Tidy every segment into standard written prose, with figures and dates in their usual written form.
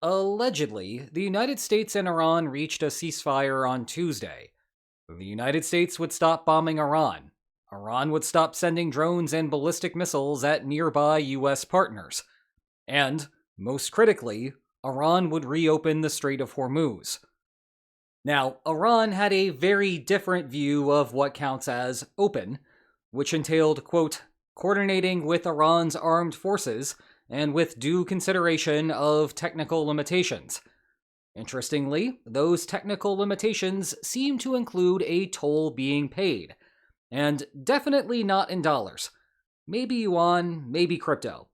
Allegedly, the United States and Iran reached a ceasefire on Tuesday. The United States would stop bombing Iran. Iran would stop sending drones and ballistic missiles at nearby US partners. And, most critically, Iran would reopen the Strait of Hormuz. Now, Iran had a very different view of what counts as open, which entailed, quote, coordinating with Iran's armed forces and with due consideration of technical limitations. Interestingly, those technical limitations seem to include a toll being paid, and definitely not in dollars. Maybe yuan, maybe crypto.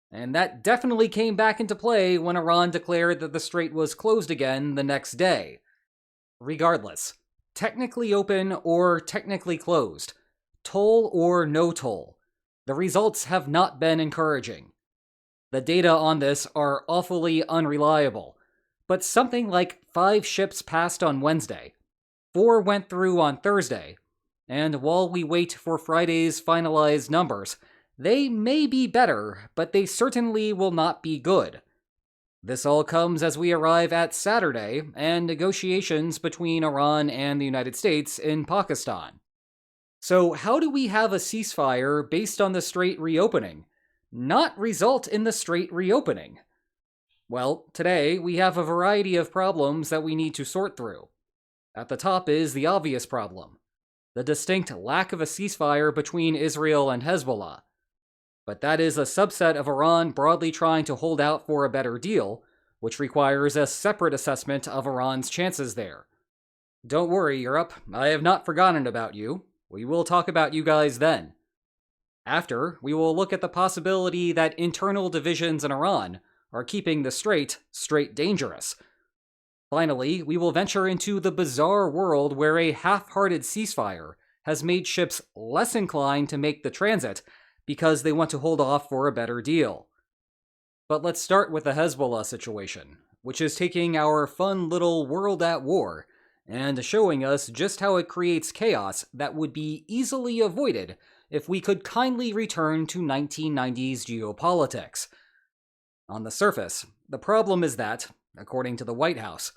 And that definitely came back into play when Iran declared that the strait was closed again the next day. Regardless, technically open or technically closed, toll or no toll, the results have not been encouraging. The data on this are awfully unreliable, but something like 5 ships passed on Wednesday, 4 went through on Thursday, and while we wait for Friday's finalized numbers, they may be better, but they certainly will not be good. This all comes as we arrive at Saturday and negotiations between Iran and the United States in Pakistan. So how do we have a ceasefire based on the strait reopening not result in the strait reopening? Well, today we have a variety of problems that we need to sort through. At the top is the obvious problem, the distinct lack of a ceasefire between Israel and Hezbollah. But that is a subset of Iran broadly trying to hold out for a better deal, which requires a separate assessment of Iran's chances there. Don't worry, Europe, I have not forgotten about you. We will talk about you guys then. After, we will look at the possibility that internal divisions in Iran are keeping the strait dangerous. Finally, we will venture into the bizarre world where a half-hearted ceasefire has made ships less inclined to make the transit because they want to hold off for a better deal. But let's start with the Hezbollah situation, which is taking our fun little world at war and showing us just how it creates chaos that would be easily avoided if we could kindly return to 1990s geopolitics. On the surface, the problem is that, according to the White House,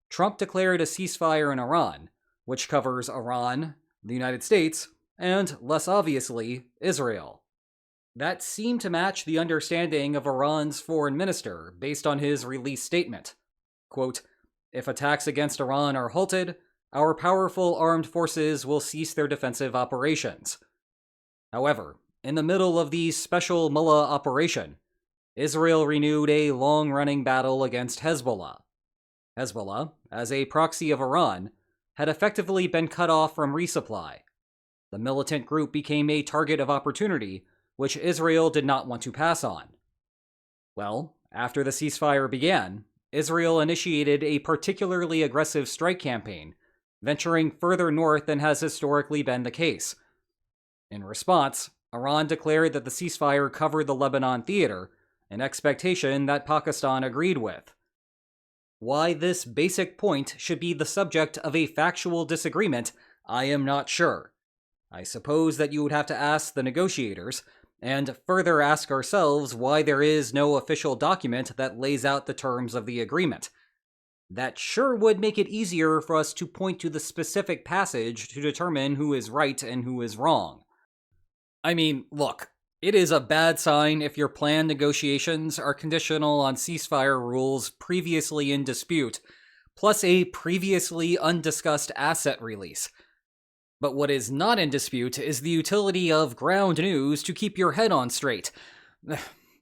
Trump declared a ceasefire in Iran, which covers Iran, the United States, and, less obviously, Israel. That seemed to match the understanding of Iran's foreign minister based on his released statement. Quote, if attacks against Iran are halted, our powerful armed forces will cease their defensive operations. However, in the middle of the special mullah operation, Israel renewed a long-running battle against Hezbollah. Hezbollah, as a proxy of Iran, had effectively been cut off from resupply. The militant group became a target of opportunity, which Israel did not want to pass on. Well, after the ceasefire began, Israel initiated a particularly aggressive strike campaign, venturing further north than has historically been the case. In response, Iran declared that the ceasefire covered the Lebanon theater, an expectation that Pakistan agreed with. Why this basic point should be the subject of a factual disagreement, I am not sure. I suppose that you would have to ask the negotiators, and further ask ourselves why there is no official document that lays out the terms of the agreement. That sure would make it easier for us to point to the specific passage to determine who is right and who is wrong. I mean, look, it is a bad sign if your planned negotiations are conditional on ceasefire rules previously in dispute, plus a previously undiscussed asset release. But what is not in dispute is the utility of ground news to keep your head on straight.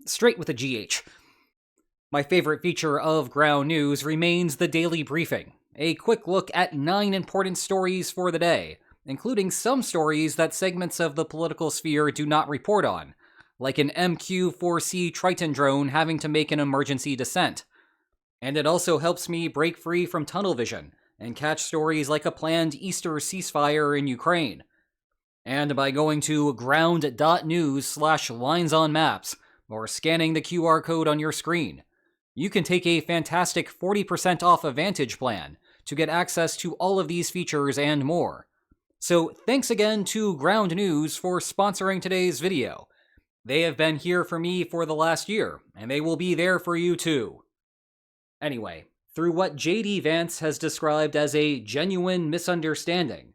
Straight with a GH. My favorite feature of ground news remains the daily briefing, a quick look at 9 important stories for the day, including some stories that segments of the political sphere do not report on, like an MQ-4C Triton drone having to make an emergency descent. And it also helps me break free from tunnel vision and catch stories like a planned Easter ceasefire in Ukraine. And by going to ground.news/lines-on-maps or scanning the QR code on your screen, you can take a fantastic 40% off a Vantage plan to get access to all of these features and more. So thanks again to Ground News for sponsoring today's video. They have been here for me for the last year, and they will be there for you too. Anyway, through what J.D. Vance has described as a genuine misunderstanding,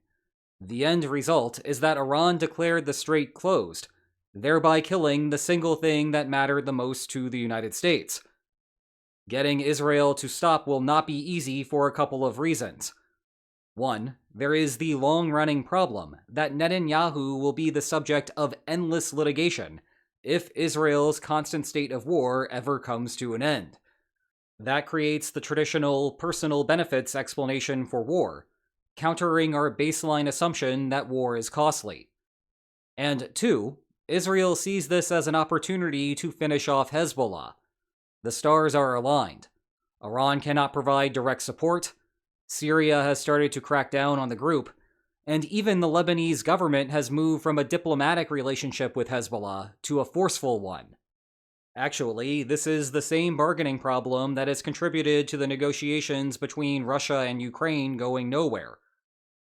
the end result is that Iran declared the strait closed, thereby killing the single thing that mattered the most to the United States. Getting Israel to stop will not be easy for a couple of reasons. One, there is the long-running problem that Netanyahu will be the subject of endless litigation if Israel's constant state of war ever comes to an end. That creates the traditional personal benefits explanation for war, countering our baseline assumption that war is costly. And two, Israel sees this as an opportunity to finish off Hezbollah. The stars are aligned. Iran cannot provide direct support, Syria has started to crack down on the group, and even the Lebanese government has moved from a diplomatic relationship with Hezbollah to a forceful one. Actually, this is the same bargaining problem that has contributed to the negotiations between Russia and Ukraine going nowhere.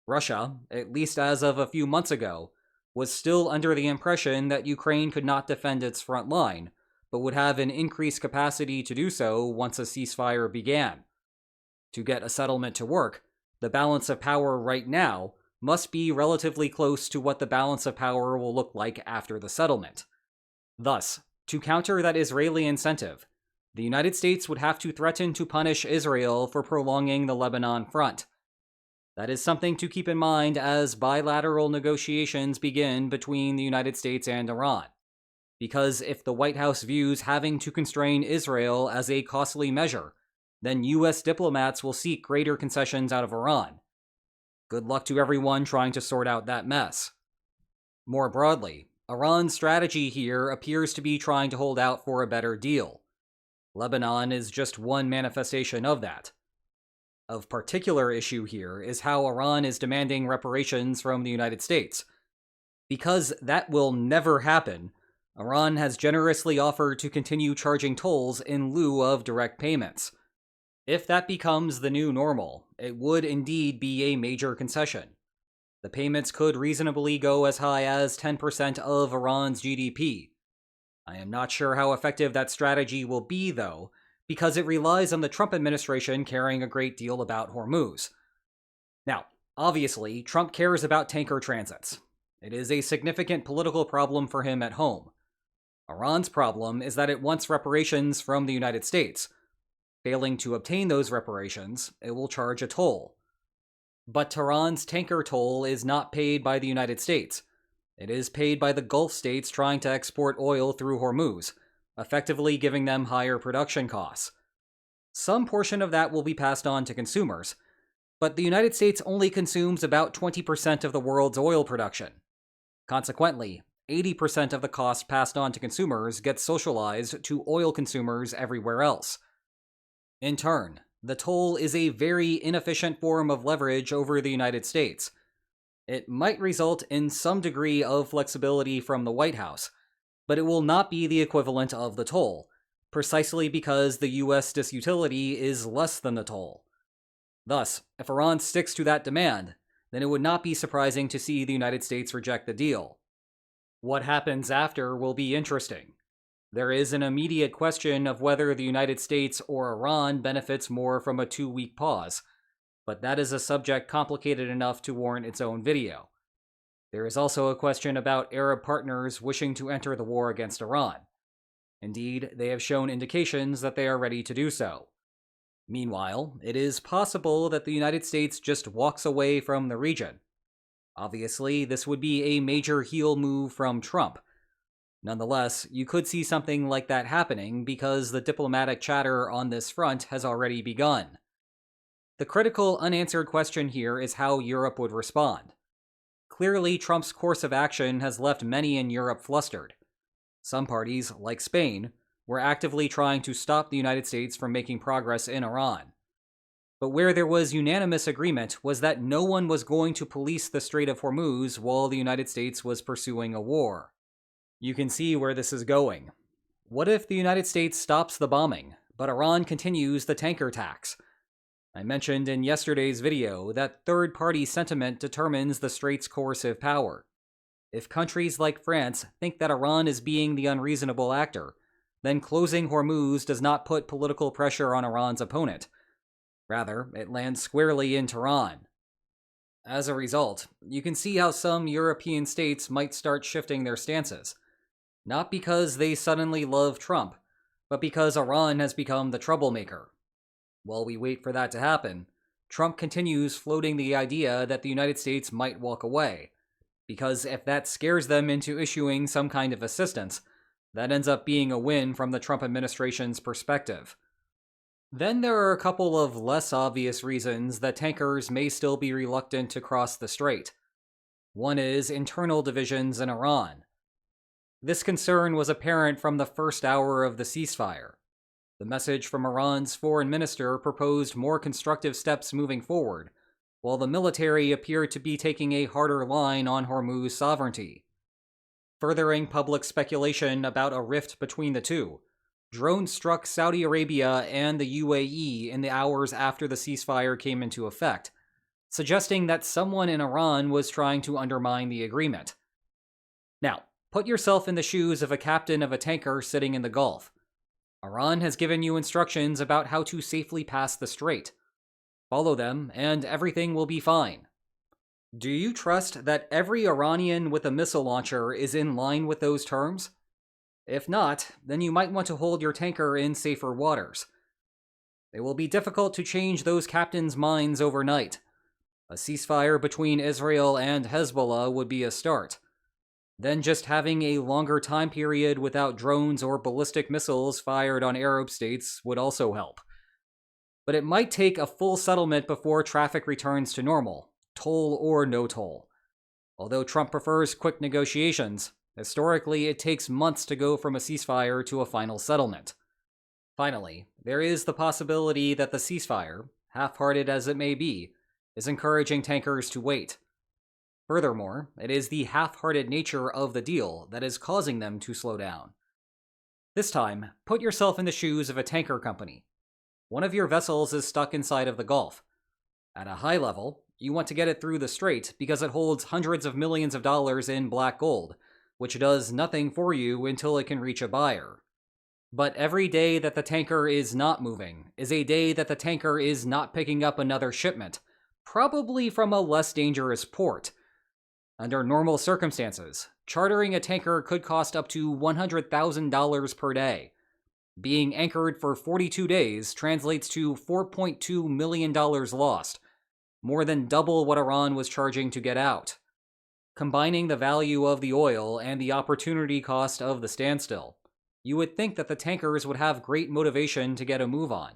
Russia, at least as of a few months ago, was still under the impression that Ukraine could not defend its front line, but would have an increased capacity to do so once a ceasefire began. To get a settlement to work, the balance of power right now must be relatively close to what the balance of power will look like after the settlement. Thus, to counter that Israeli incentive, the United States would have to threaten to punish Israel for prolonging the Lebanon front. That is something to keep in mind as bilateral negotiations begin between the United States and Iran. Because if the White House views having to constrain Israel as a costly measure, then U.S. diplomats will seek greater concessions out of Iran. Good luck to everyone trying to sort out that mess. More broadly, Iran's strategy here appears to be trying to hold out for a better deal. Lebanon is just one manifestation of that. Of particular issue here is how Iran is demanding reparations from the United States. Because that will never happen, Iran has generously offered to continue charging tolls in lieu of direct payments. If that becomes the new normal, it would indeed be a major concession. The payments could reasonably go as high as 10% of Iran's GDP. I am not sure how effective that strategy will be, though, because it relies on the Trump administration caring a great deal about Hormuz. Now, obviously, Trump cares about tanker transits. It is a significant political problem for him at home. Iran's problem is that it wants reparations from the United States. Failing to obtain those reparations, it will charge a toll. But Tehran's tanker toll is not paid by the United States. It is paid by the Gulf states trying to export oil through Hormuz, effectively giving them higher production costs. Some portion of that will be passed on to consumers, but the United States only consumes about 20% of the world's oil production. Consequently, 80% of the cost passed on to consumers gets socialized to oil consumers everywhere else. In turn, the toll is a very inefficient form of leverage over the United States. It might result in some degree of flexibility from the White House, but it will not be the equivalent of the toll, precisely because the U.S. disutility is less than the toll. Thus, if Iran sticks to that demand, then it would not be surprising to see the United States reject the deal. What happens after will be interesting. There is an immediate question of whether the United States or Iran benefits more from a 2-week pause, but that is a subject complicated enough to warrant its own video. There is also a question about Arab partners wishing to enter the war against Iran. Indeed, they have shown indications that they are ready to do so. Meanwhile, it is possible that the United States just walks away from the region. Obviously, this would be a major heel move from Trump. Nonetheless, you could see something like that happening because the diplomatic chatter on this front has already begun. The critical unanswered question here is how Europe would respond. Clearly, Trump's course of action has left many in Europe flustered. Some parties, like Spain, were actively trying to stop the United States from making progress in Iran. But where there was unanimous agreement was that no one was going to police the Strait of Hormuz while the United States was pursuing a war. You can see where this is going. What if the United States stops the bombing, but Iran continues the tanker tax? I mentioned in yesterday's video that third-party sentiment determines the strait's coercive power. If countries like France think that Iran is being the unreasonable actor, then closing Hormuz does not put political pressure on Iran's opponent. Rather, it lands squarely in Tehran. As a result, you can see how some European states might start shifting their stances. Not because they suddenly love Trump, but because Iran has become the troublemaker. While we wait for that to happen, Trump continues floating the idea that the United States might walk away, because if that scares them into issuing some kind of assistance, that ends up being a win from the Trump administration's perspective. Then there are a couple of less obvious reasons that tankers may still be reluctant to cross the strait. One is internal divisions in Iran. This concern was apparent from the first hour of the ceasefire. The message from Iran's foreign minister proposed more constructive steps moving forward, while the military appeared to be taking a harder line on Hormuz sovereignty. Furthering public speculation about a rift between the two, drones struck Saudi Arabia and the UAE in the hours after the ceasefire came into effect, suggesting that someone in Iran was trying to undermine the agreement. Now, put yourself in the shoes of a captain of a tanker sitting in the Gulf. Iran has given you instructions about how to safely pass the strait. Follow them, and everything will be fine. Do you trust that every Iranian with a missile launcher is in line with those terms? If not, then you might want to hold your tanker in safer waters. It will be difficult to change those captains' minds overnight. A ceasefire between Israel and Hezbollah would be a start. Then just having a longer time period without drones or ballistic missiles fired on Arab states would also help. But it might take a full settlement before traffic returns to normal, toll or no toll. Although Trump prefers quick negotiations, historically it takes months to go from a ceasefire to a final settlement. Finally, there is the possibility that the ceasefire, half-hearted as it may be, is encouraging tankers to wait. Furthermore, it is the half-hearted nature of the deal that is causing them to slow down. This time, put yourself in the shoes of a tanker company. One of your vessels is stuck inside of the Gulf. At a high level, you want to get it through the strait because it holds hundreds of millions of dollars in black gold, which does nothing for you until it can reach a buyer. But every day that the tanker is not moving is a day that the tanker is not picking up another shipment, probably from a less dangerous port. Under normal circumstances, chartering a tanker could cost up to $100,000 per day. Being anchored for 42 days translates to $4.2 million lost, more than double what Iran was charging to get out. Combining the value of the oil and the opportunity cost of the standstill, you would think that the tankers would have great motivation to get a move on.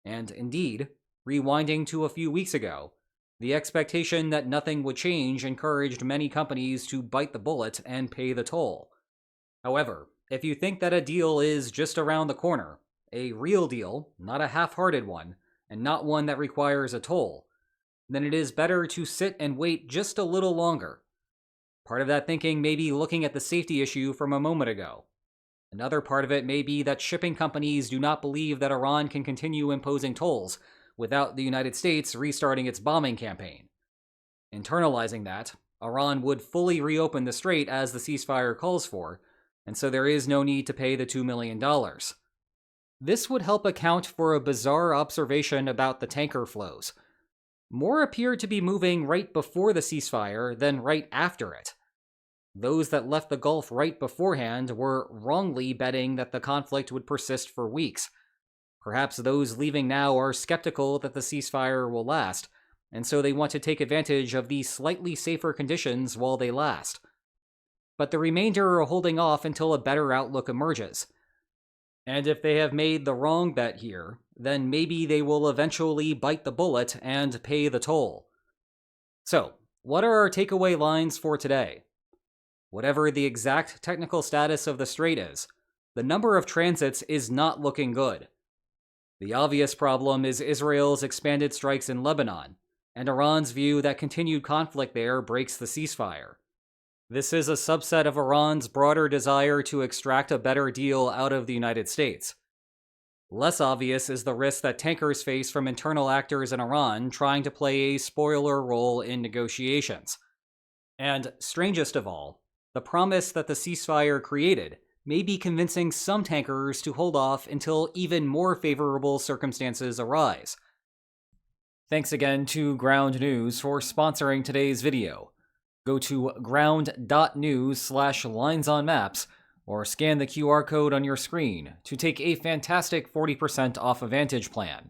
And indeed, rewinding to a few weeks ago, the expectation that nothing would change encouraged many companies to bite the bullet and pay the toll. However, if you think that a deal is just around the corner, a real deal, not a half-hearted one, and not one that requires a toll, then it is better to sit and wait just a little longer. Part of that thinking may be looking at the safety issue from a moment ago. Another part of it may be that shipping companies do not believe that Iran can continue imposing tolls without the United States restarting its bombing campaign. Internalizing that, Iran would fully reopen the strait as the ceasefire calls for, and so there is no need to pay the $2 million. This would help account for a bizarre observation about the tanker flows. More appeared to be moving right before the ceasefire than right after it. Those that left the Gulf right beforehand were wrongly betting that the conflict would persist for weeks. Perhaps those leaving now are skeptical that the ceasefire will last, and so they want to take advantage of the slightly safer conditions while they last. But the remainder are holding off until a better outlook emerges. And if they have made the wrong bet here, then maybe they will eventually bite the bullet and pay the toll. So, what are our takeaway lines for today? Whatever the exact technical status of the strait is, the number of transits is not looking good. The obvious problem is Israel's expanded strikes in Lebanon, and Iran's view that continued conflict there breaks the ceasefire. This is a subset of Iran's broader desire to extract a better deal out of the United States. Less obvious is the risk that tankers face from internal actors in Iran trying to play a spoiler role in negotiations. And, strangest of all, the promise that the ceasefire created maybe convincing some tankers to hold off until even more favorable circumstances arise. Thanks again to Ground News for sponsoring today's video. Go to ground.news/linesonmaps or scan the QR code on your screen to take a fantastic 40% off a Vantage plan.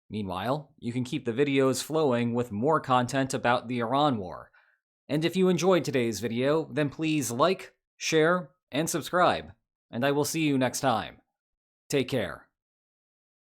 Meanwhile, you can keep the videos flowing with more content about the Iran war. And if you enjoyed today's video, then please like, share, and subscribe, and I will see you next time. Take care.